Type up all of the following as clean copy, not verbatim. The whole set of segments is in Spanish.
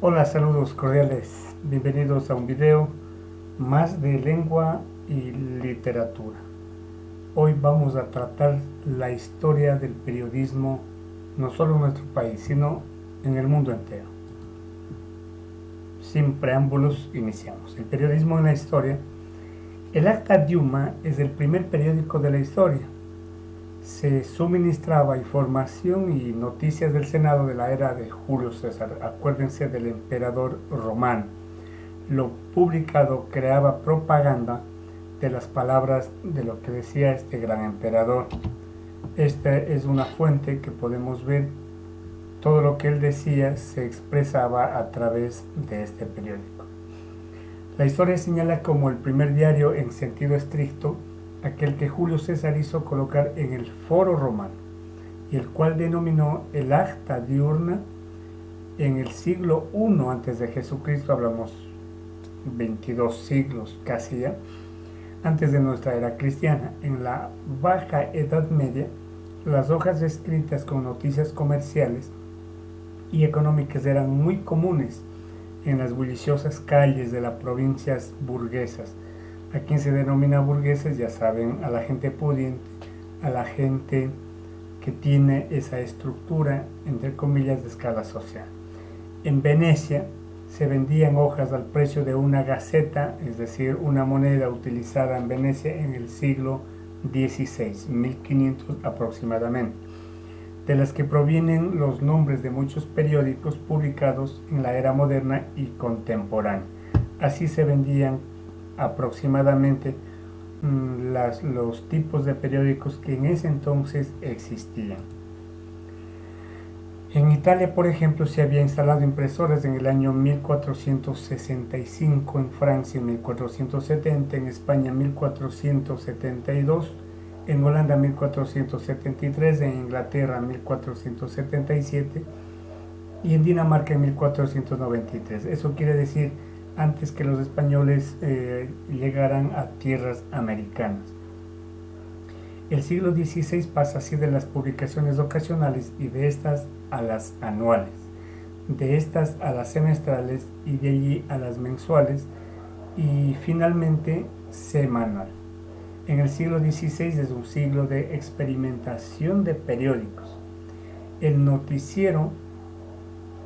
Hola, saludos cordiales, bienvenidos a un video más de lengua y literatura. Hoy vamos a tratar la historia del periodismo, no solo en nuestro país, sino en el mundo entero. Sin preámbulos, iniciamos. El periodismo en la historia. El Acta Diuma es el primer periódico de la historia. Se suministraba información y noticias del Senado de la era de Julio César. Acuérdense del emperador romano. Lo publicado creaba propaganda de las palabras de lo que decía este gran emperador. Esta es una fuente que podemos ver. Todo lo que él decía se expresaba a través de este periódico. La historia señala como el primer diario en sentido estricto aquel que Julio César hizo colocar en el Foro Romano, y el cual denominó el Acta Diurna en el siglo I antes de Jesucristo. Hablamos 22 siglos casi ya, antes de nuestra era cristiana. En la Baja Edad Media, las hojas escritas con noticias comerciales y económicas eran muy comunes en las bulliciosas calles de las provincias burguesas. ¿A quien se denomina burgueses? Ya saben, a la gente pudiente, a la gente que tiene esa estructura, entre comillas, de escala social. En Venecia se vendían hojas al precio de una gaceta, es decir, una moneda utilizada en Venecia en el siglo XVI, 1500 aproximadamente, de las que provienen los nombres de muchos periódicos publicados en la era moderna y contemporánea. Así se vendían aproximadamente los tipos de periódicos que en ese entonces existían. En Italia, por ejemplo, se había instalado impresoras en el año 1465, en Francia 1470, en España 1472, en Holanda 1473, en Inglaterra 1477 y en Dinamarca en 1493. Eso quiere decir antes que los españoles llegaran a tierras americanas. El siglo XVI pasa así de las publicaciones ocasionales y de estas a las anuales, de estas a las semestrales y de allí a las mensuales y finalmente semanal. En el siglo XVI es un siglo de experimentación de periódicos. El noticiero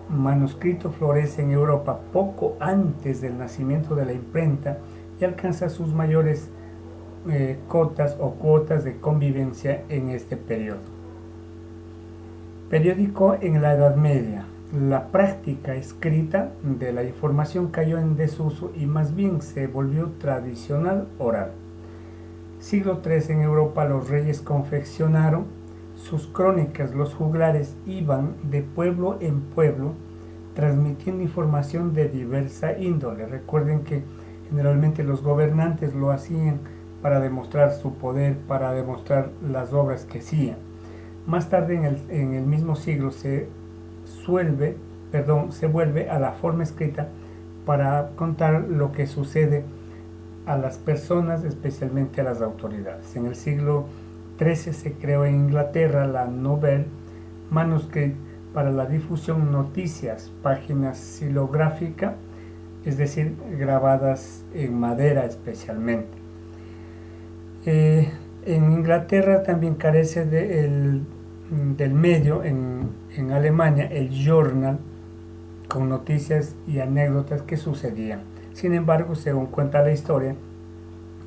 manuscrito florece en Europa poco antes del nacimiento de la imprenta y alcanza sus mayores cotas o cuotas de convivencia en este periodo. Periódico en la Edad Media. La práctica escrita de la información cayó en desuso y más bien se volvió tradicional oral. Siglo III en Europa, los reyes confeccionaron sus crónicas. Los juglares iban de pueblo en pueblo transmitiendo información de diversa índole. Recuerden que generalmente los gobernantes lo hacían para demostrar su poder, para demostrar las obras que hacían. Más tarde en el mismo siglo se vuelve a la forma escrita para contar lo que sucede a las personas, especialmente a las autoridades. En el siglo XIII se creó en Inglaterra la Nouvelle Manuscript para la difusión noticias, páginas xilográficas, es decir, grabadas en madera especialmente. En Inglaterra también carece del medio, en Alemania, el journal, con noticias y anécdotas que sucedían. Sin embargo, según cuenta la historia,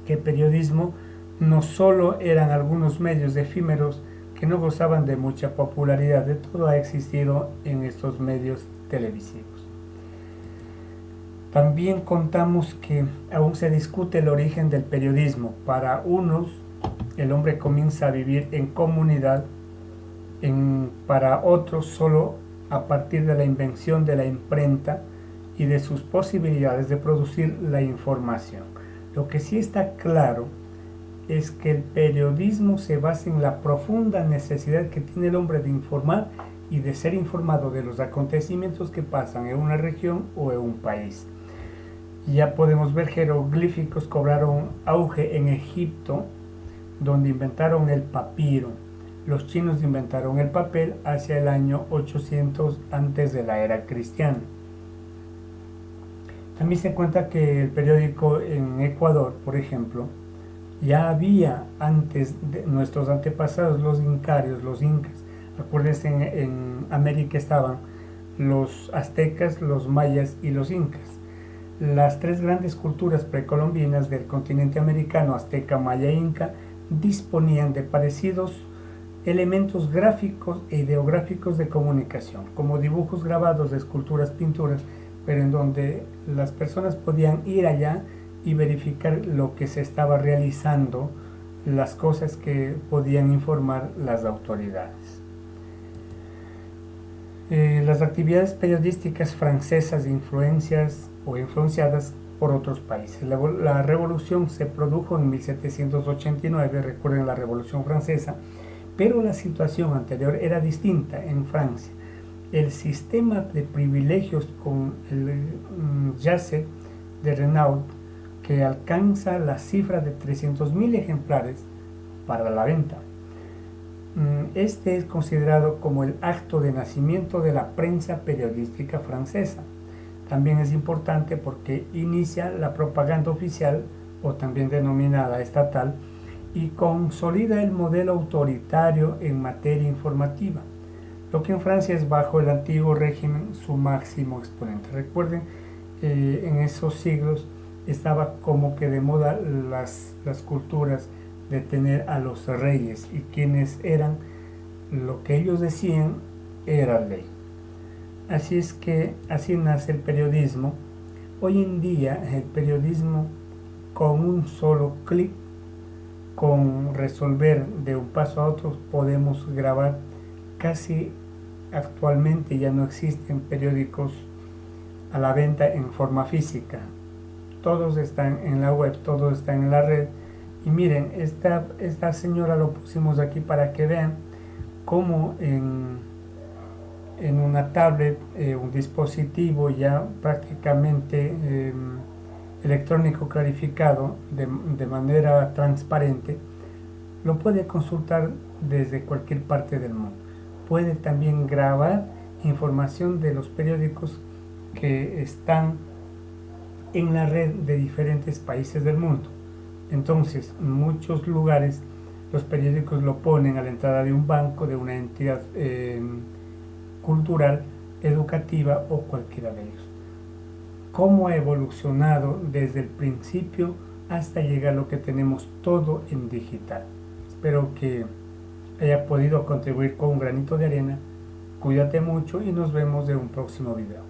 que el periodismo no solo eran algunos medios efímeros que no gozaban de mucha popularidad, de todo ha existido en estos medios televisivos. También contamos que aún se discute el origen del periodismo. Para unos, el hombre comienza a vivir en comunidad, para otros solo a partir de la invención de la imprenta y de sus posibilidades de producir la información. Lo que sí está claro es que el periodismo se basa en la profunda necesidad que tiene el hombre de informar y de ser informado de los acontecimientos que pasan en una región o en un país. Ya podemos ver jeroglíficos cobraron auge en Egipto, donde inventaron el papiro. Los chinos inventaron el papel hacia el año 800 antes de la era cristiana. También se cuenta que el periódico en Ecuador, por ejemplo, ya había antes de nuestros antepasados, los incarios, los incas. Acuérdense, en América estaban los aztecas, los mayas y los incas. Las tres grandes culturas precolombinas del continente americano, azteca, maya e inca, disponían de parecidos elementos gráficos e ideográficos de comunicación, como dibujos grabados de esculturas, pinturas, pero en donde las personas podían ir allá y verificar lo que se estaba realizando, las cosas que podían informar las autoridades. Las actividades periodísticas francesas influenciadas por otros países. La revolución se produjo en 1789, recuerden la Revolución Francesa, pero la situación anterior era distinta en Francia. El sistema de privilegios con el Jacet de Renaud, que alcanza la cifra de 300.000 ejemplares para la venta. Este es considerado como el acto de nacimiento de la prensa periodística francesa. También es importante porque inicia la propaganda oficial, o también denominada estatal, y consolida el modelo autoritario en materia informativa, lo que en Francia es, bajo el antiguo régimen, su máximo exponente. Recuerden, en esos siglos estaba como que de moda las culturas de tener a los reyes, y quienes eran, lo que ellos decían era ley. Así es que así nace el periodismo. Hoy en día el periodismo, con un solo clic, con resolver de un paso a otro, podemos grabar. Casi actualmente ya no existen periódicos a la venta en forma física. Todos están en la web, todos están en la red. Y miren, esta señora lo pusimos aquí para que vean cómo en una tablet, un dispositivo ya prácticamente electrónico clarificado de manera transparente, lo puede consultar desde cualquier parte del mundo. Puede también grabar información de los periódicos que están en la red de diferentes países del mundo. Entonces, en muchos lugares los periódicos lo ponen a la entrada de un banco, de una entidad cultural, educativa o cualquiera de ellos. ¿Cómo ha evolucionado desde el principio hasta llegar a lo que tenemos todo en digital? Espero que haya podido contribuir con un granito de arena. Cuídate mucho y nos vemos en un próximo video.